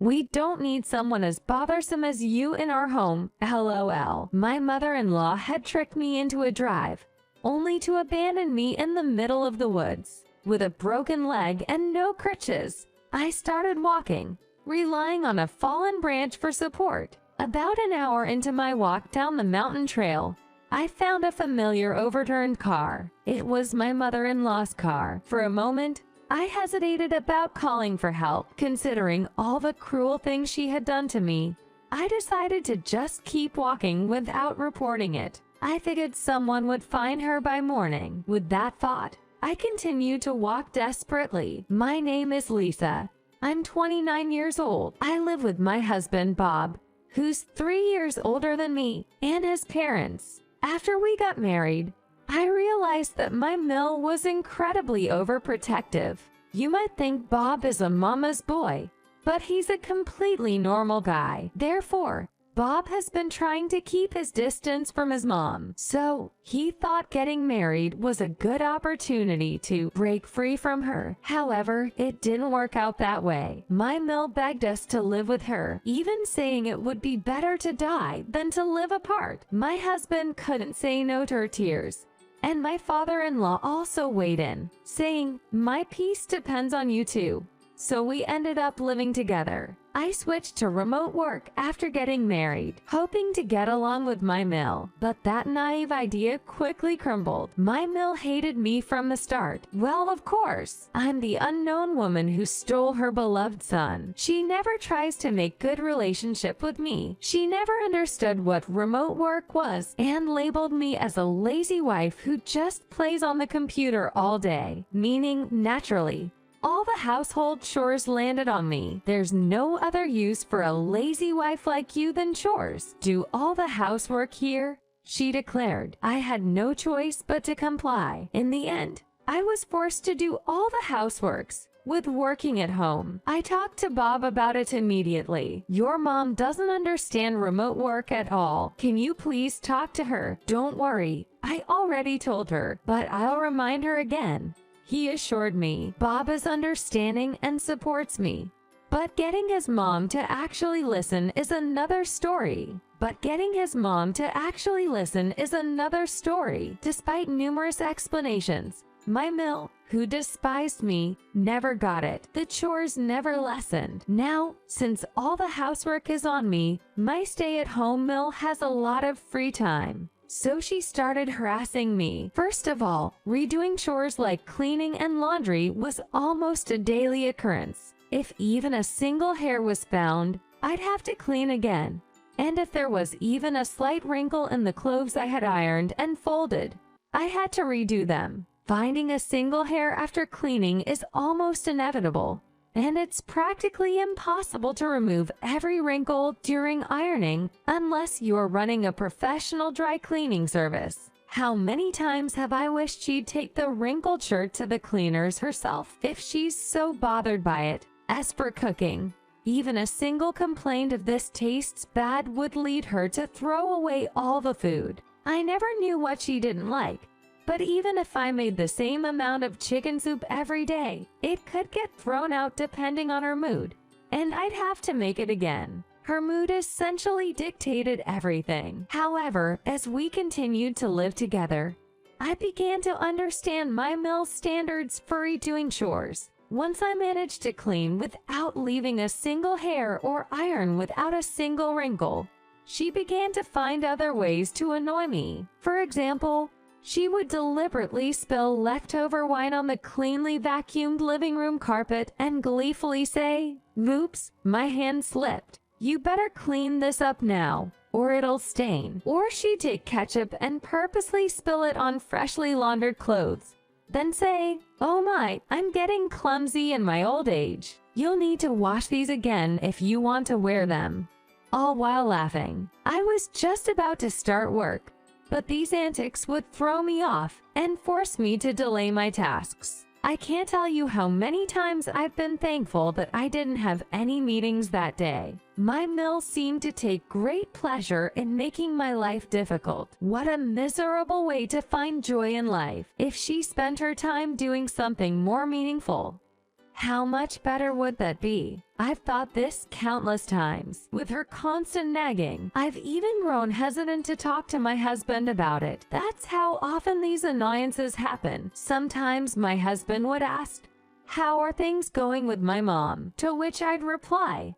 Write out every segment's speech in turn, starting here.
We don't need someone as bothersome as you in our home, LOL. My mother-in-law had tricked me into a drive, only to abandon me in the middle of the woods. With a broken leg and no crutches, I started walking, relying on a fallen branch for support. About an hour into my walk down the mountain trail, I found a familiar overturned car. It was my mother-in-law's car. For a moment, I hesitated about calling for help. Considering all the cruel things she had done to me, I decided to just keep walking without reporting it. I figured someone would find her by morning. With that thought, I continued to walk desperately. My name is Lisa. I'm 29 years old. I live with my husband, Bob, who's 3 years older than me, and his parents. After we got married, I realized that my Mill was incredibly overprotective. You might think Bob is a mama's boy, but he's a completely normal guy. Therefore, Bob has been trying to keep his distance from his mom. So, he thought getting married was a good opportunity to break free from her. However, it didn't work out that way. My Mill begged us to live with her, even saying it would be better to die than to live apart. My husband couldn't say no to her tears, and my father-in-law also weighed in, saying, "My peace depends on you too." So we ended up living together. I switched to remote work after getting married, hoping to get along with my Mill, but that naive idea quickly crumbled. My Mill hated me from the start. Well, of course, I'm the unknown woman who stole her beloved son. She never tries to make good relationship with me. She never understood what remote work was and labeled me as a lazy wife who just plays on the computer all day, meaning naturally, all the household chores landed on me. There's no other use for a lazy wife like you than chores. Do all the housework here, she declared. I had no choice but to comply. In the end, I was forced to do all the houseworks. With working at home, I talked to Bob about it immediately. "Your mom doesn't understand remote work at all. Can you please talk to her?" "Don't worry, I already told her, but I'll remind her again," he assured me. Bob is understanding and supports me, but getting his mom to actually listen is another story. Despite numerous explanations, my Mill, who despised me, never got it. The chores never lessened. Now, since all the housework is on me, my stay-at-home Mill has a lot of free time. So she started harassing me. First of all, redoing chores like cleaning and laundry was almost a daily occurrence. If even a single hair was found, I'd have to clean again. And if there was even a slight wrinkle in the clothes I had ironed and folded, I had to redo them. Finding a single hair after cleaning is almost inevitable, and it's practically impossible to remove every wrinkle during ironing unless you're running a professional dry cleaning service. How many times have I wished she'd take the wrinkled shirt to the cleaners herself if she's so bothered by it? As for cooking, even a single complaint of "this tastes bad" would lead her to throw away all the food. I never knew what she didn't like, but even if I made the same amount of chicken soup every day, it could get thrown out depending on her mood, and I'd have to make it again. Her mood essentially dictated everything. However, as we continued to live together, I began to understand my Mill's standards for redoing chores. Once I managed to clean without leaving a single hair or iron without a single wrinkle, she began to find other ways to annoy me. For example, she would deliberately spill leftover wine on the cleanly vacuumed living room carpet and gleefully say, "Oops, my hand slipped. You better clean this up now, or it'll stain." Or she'd take ketchup and purposely spill it on freshly laundered clothes, then say, "Oh my, I'm getting clumsy in my old age. You'll need to wash these again if you want to wear them." All while laughing. I was just about to start work, but these antics would throw me off and force me to delay my tasks. I can't tell you how many times I've been thankful that I didn't have any meetings that day. My Mill seemed to take great pleasure in making my life difficult. What a miserable way to find joy in life. If she spent her time doing something more meaningful, How much better would that be? I've thought this countless times. With her constant nagging, I've even grown hesitant to talk to my husband about it. That's how often these annoyances happen. Sometimes my husband would ask, "How are things going with my mom?" To which I'd reply,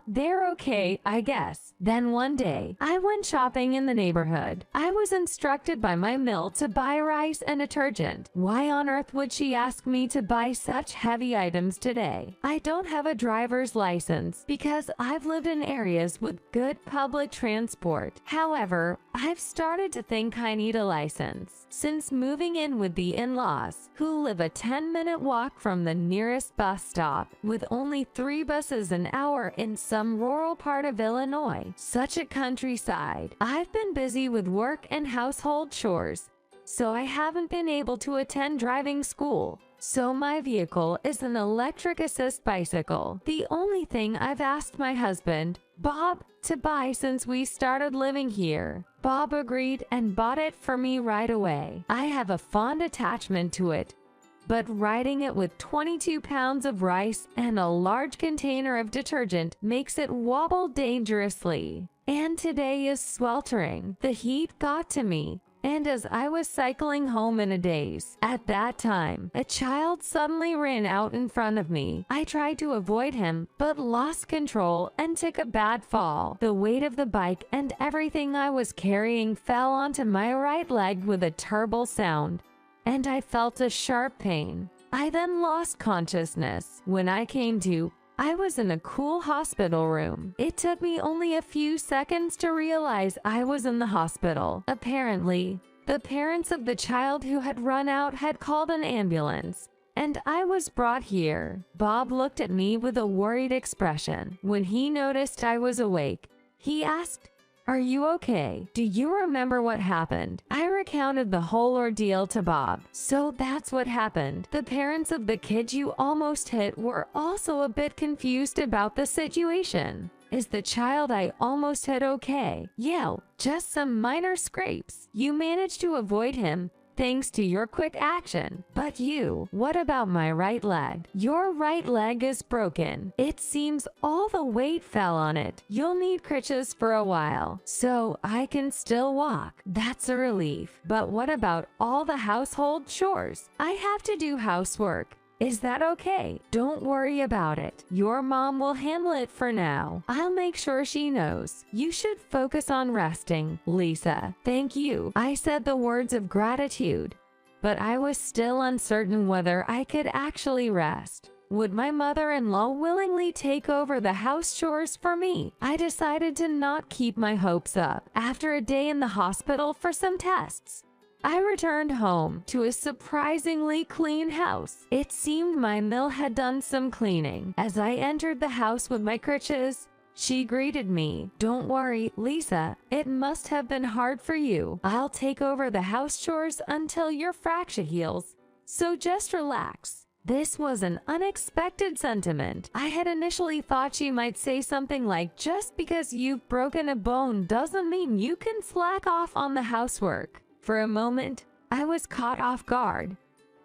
"They're okay, I guess." Then one day, I went shopping in the neighborhood. I was instructed by my mill to buy rice and detergent. Why on earth would she ask me to buy such heavy items today? I don't have a driver's license because I've lived in areas with good public transport. However, I've started to think I need a license. Since moving in with the in-laws, who live a 10-minute walk from the nearest bus stop, with only 3 buses an hour in some rural part of Illinois, such a countryside, I've been busy with work and household chores, so I haven't been able to attend driving school. So my vehicle is an electric assist bicycle. The only thing I've asked my husband, Bob, to buy since we started living here. Bob agreed and bought it for me right away. I have a fond attachment to it, but riding it with 22 pounds of rice and a large container of detergent makes it wobble dangerously. And today is sweltering. The heat got to me, and as I was cycling home in a daze, at that time, a child suddenly ran out in front of me. I tried to avoid him, but lost control and took a bad fall. The weight of the bike and everything I was carrying fell onto my right leg with a terrible sound, and I felt a sharp pain. I then lost consciousness. When I came to, I was in a cool hospital room. It took me only a few seconds to realize I was in the hospital. Apparently, the parents of the child who had run out had called an ambulance, and I was brought here. Bob looked at me with a worried expression. When he noticed I was awake, he asked, "Are you okay? Do you remember what happened?" I recounted the whole ordeal to Bob. "So that's what happened. The parents of the kid you almost hit were also a bit confused about the situation. Is the child I almost hit okay?" "Yeah, just some minor scrapes. You managed to avoid him, thanks to your quick action. But you, what about my right leg?" "Your right leg is broken. It seems all the weight fell on it. You'll need crutches for a while, so I can still walk." "That's a relief. But what about all the household chores? I have to do housework. Is that okay?" "Don't worry about it. Your mom will handle it for now. I'll make sure she knows. You should focus on resting, Lisa." "Thank you." I said the words of gratitude, but I was still uncertain whether I could actually rest. Would my mother-in-law willingly take over the house chores for me? I decided to not keep my hopes up. After a day in the hospital for some tests, I returned home to a surprisingly clean house. It seemed my mill had done some cleaning. As I entered the house with my crutches, she greeted me. "Don't worry, Lisa. It must have been hard for you. I'll take over the house chores until your fracture heals, so just relax." This was an unexpected sentiment. I had initially thought she might say something like, "Just because you've broken a bone doesn't mean you can slack off on the housework." For a moment, I was caught off guard,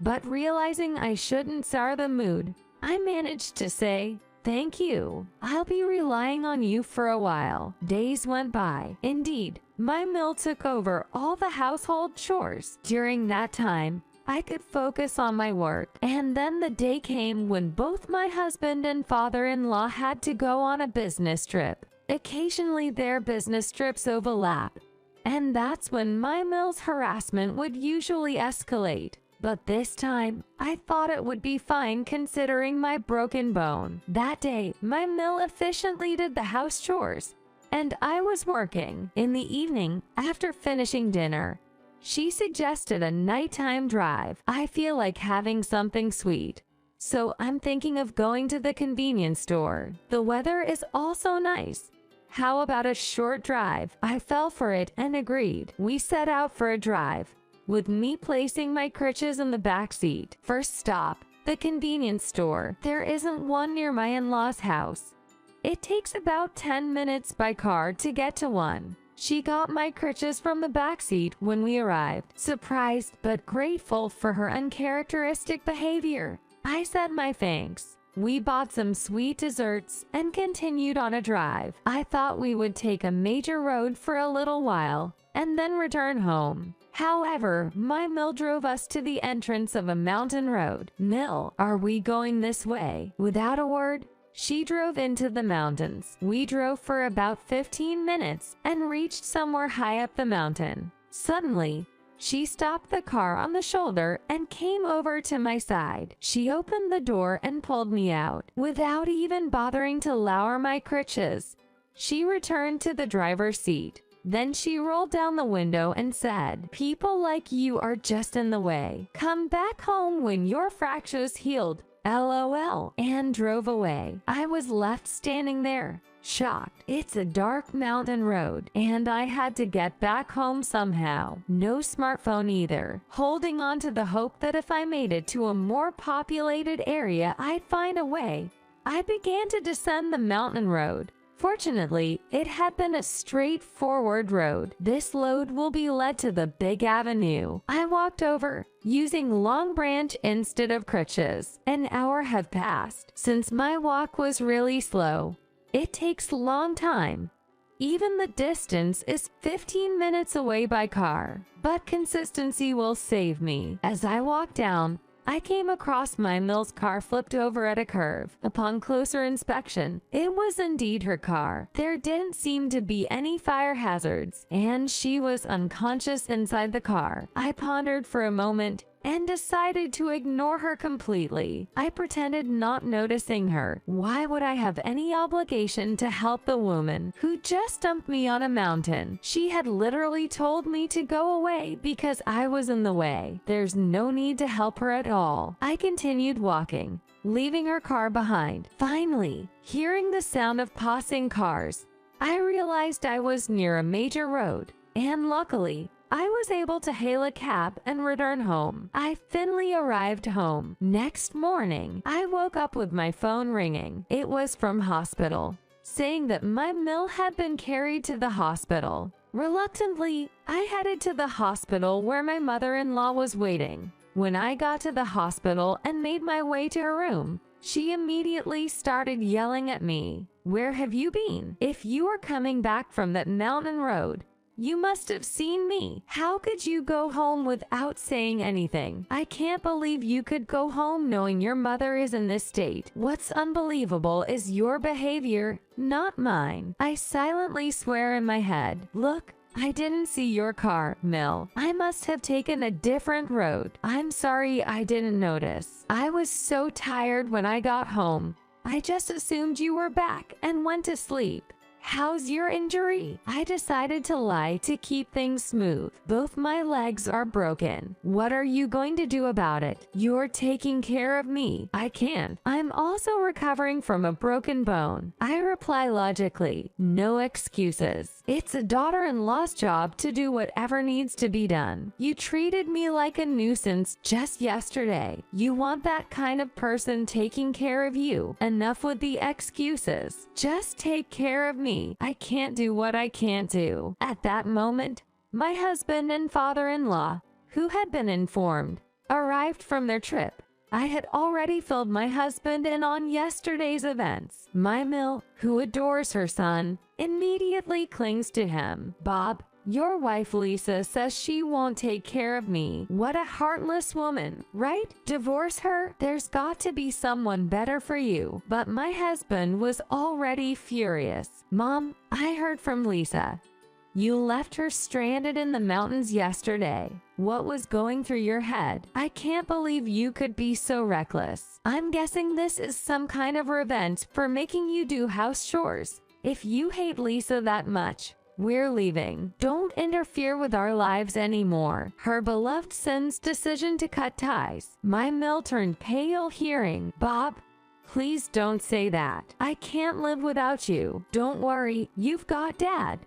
but realizing I shouldn't sour the mood, I managed to say, "Thank you. I'll be relying on you for a while." Days went by. Indeed, my mill took over all the household chores. During that time, I could focus on my work. And then the day came when both my husband and father-in-law had to go on a business trip. Occasionally their business trips overlap, and that's when my mill's harassment would usually escalate. But this time, I thought it would be fine considering my broken bone. That day, my mill efficiently did the house chores, and I was working. In the evening, after finishing dinner, she suggested a nighttime drive. I feel like having something sweet, so I'm thinking of going to the convenience store. The weather is also nice. How about a short drive? I fell for it and agreed. We set out for a drive, with me placing my crutches in the back seat. First stop, the convenience store. There isn't one near my in-laws' house. It takes about 10 minutes by car to get to one. She got my crutches from the back seat when we arrived. Surprised but grateful for her uncharacteristic behavior, I said my thanks. We bought some sweet desserts and continued on a drive. I thought we would take a major road for a little while and then return home. However, my Mill drove us to the entrance of a mountain road. Mill, are we going this way? Without a word, she drove into the mountains. We drove for about 15 minutes and reached somewhere high up the mountain. Suddenly, she stopped the car on the shoulder and came over to my side. She opened the door and pulled me out. Without even bothering to lower my crutches, she returned to the driver's seat. Then she rolled down the window and said, "People like you are just in the way. Come back home when your fracture's healed. LOL," and drove away. I was left standing there, shocked. It's a dark mountain road, and I had to get back home somehow. No smartphone either. Holding on to the hope that if I made it to a more populated area, I'd find a way, I began to descend the mountain road. Fortunately, it had been a straightforward road. This load will be led to the big avenue. I walked over, using Long Branch instead of crutches. An hour had passed. Since my walk was really slow, it takes a long time. Even the distance is 15 minutes away by car. But consistency will save me. As I walked down, I came across my Mill's car flipped over at a curve. Upon closer inspection, it was indeed her car. There didn't seem to be any fire hazards, and she was unconscious inside the car. I pondered for a moment and decided to ignore her completely. I pretended not noticing her. Why would I have any obligation to help the woman who just dumped me on a mountain? She had literally told me to go away because I was in the way. There's no need to help her at all. I continued walking, leaving her car behind. Finally, hearing the sound of passing cars, I realized I was near a major road, and luckily, I was able to hail a cab and return home. I finally arrived home. Next morning, I woke up with my phone ringing. It was from hospital, saying that my Mill had been carried to the hospital. Reluctantly, I headed to the hospital where my mother-in-law was waiting. When I got to the hospital and made my way to her room, she immediately started yelling at me. "Where have you been? If you were coming back from that mountain road, you must have seen me. How could you go home without saying anything? I can't believe you could go home knowing your mother is in this state. What's unbelievable is your behavior, not mine." I silently swear in my head, "Look, I didn't see your car, Mill. I must have taken a different road. I'm sorry I didn't notice. I was so tired when I got home. I just assumed you were back and went to sleep. How's your injury?" I decided to lie to keep things smooth. "Both my legs are broken. What are you going to do about it? You're taking care of me." "I can't. I'm also recovering from a broken bone." I reply logically, "No excuses. It's a daughter-in-law's job to do whatever needs to be done. You treated me like a nuisance just yesterday. You want that kind of person taking care of you. Enough with the excuses. Just take care of me. I can't do what I can't do." At that moment, my husband and father-in-law, who had been informed, arrived from their trip. I had already filled my husband in on yesterday's events. My Mill, who adores her son, immediately clings to him. "Bob, your wife Lisa says she won't take care of me. What a heartless woman, right? Divorce her? There's got to be someone better for you." But my husband was already furious. "Mom, I heard from Lisa. You left her stranded in the mountains yesterday. What was going through your head? I can't believe you could be so reckless. I'm guessing this is some kind of revenge for making you do house chores. If you hate Lisa that much, we're leaving. Don't interfere with our lives anymore." Her beloved son's decision to cut ties. My Mill turned pale hearing, "Bob, please don't say that. I can't live without you. Don't worry, you've got Dad."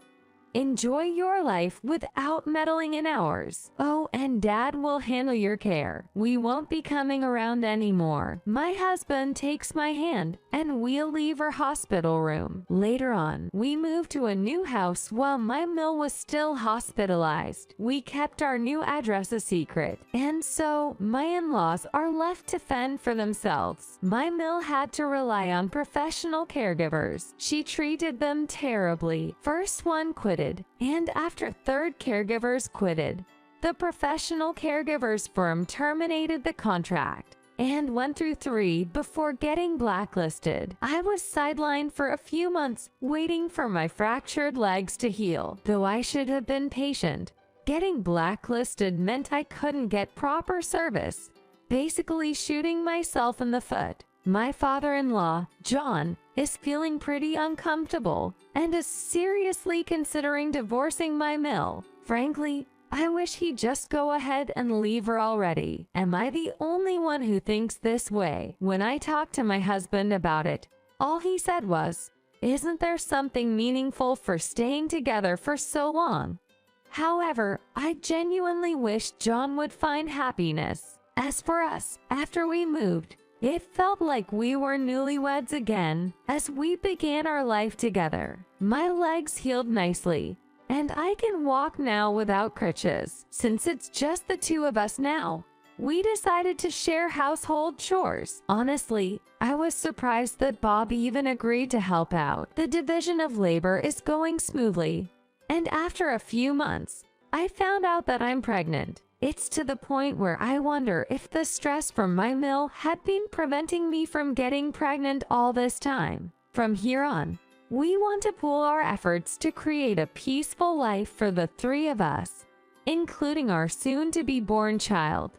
Enjoy your life without meddling in ours. Oh, and Dad will handle your care. We won't be coming around anymore. My husband takes my hand and we'll leave our hospital room. Later on, we moved to a new house while my mill was still hospitalized. We kept our new address a secret, and so my in-laws are left to fend for themselves. My mill had to rely on professional caregivers. She treated them terribly. First one quitted, and after third caregivers quitted, the professional caregivers firm terminated the contract and went through 3 before getting blacklisted. I was sidelined for a few months waiting for my fractured legs to heal. Though I should have been patient, getting blacklisted meant I couldn't get proper service, basically shooting myself in the foot. My father-in-law, John, is feeling pretty uncomfortable and is seriously considering divorcing my mill. Frankly, I wish he'd just go ahead and leave her already. Am I the only one who thinks this way? When I talked to my husband about it, all he said was, "Isn't there something meaningful for staying together for so long?" However, I genuinely wish John would find happiness. As for us, after we moved, it felt like we were newlyweds again as we began our life together. My legs healed nicely, and I can walk now without crutches. Since it's just the 2 of us now, we decided to share household chores. Honestly, I was surprised that Bob even agreed to help out. The division of labor is going smoothly, and after a few months, I found out that I'm pregnant. It's to the point where I wonder if the stress from my mill had been preventing me from getting pregnant all this time. From here on, we want to pool our efforts to create a peaceful life for the 3 of us, including our soon-to-be-born child.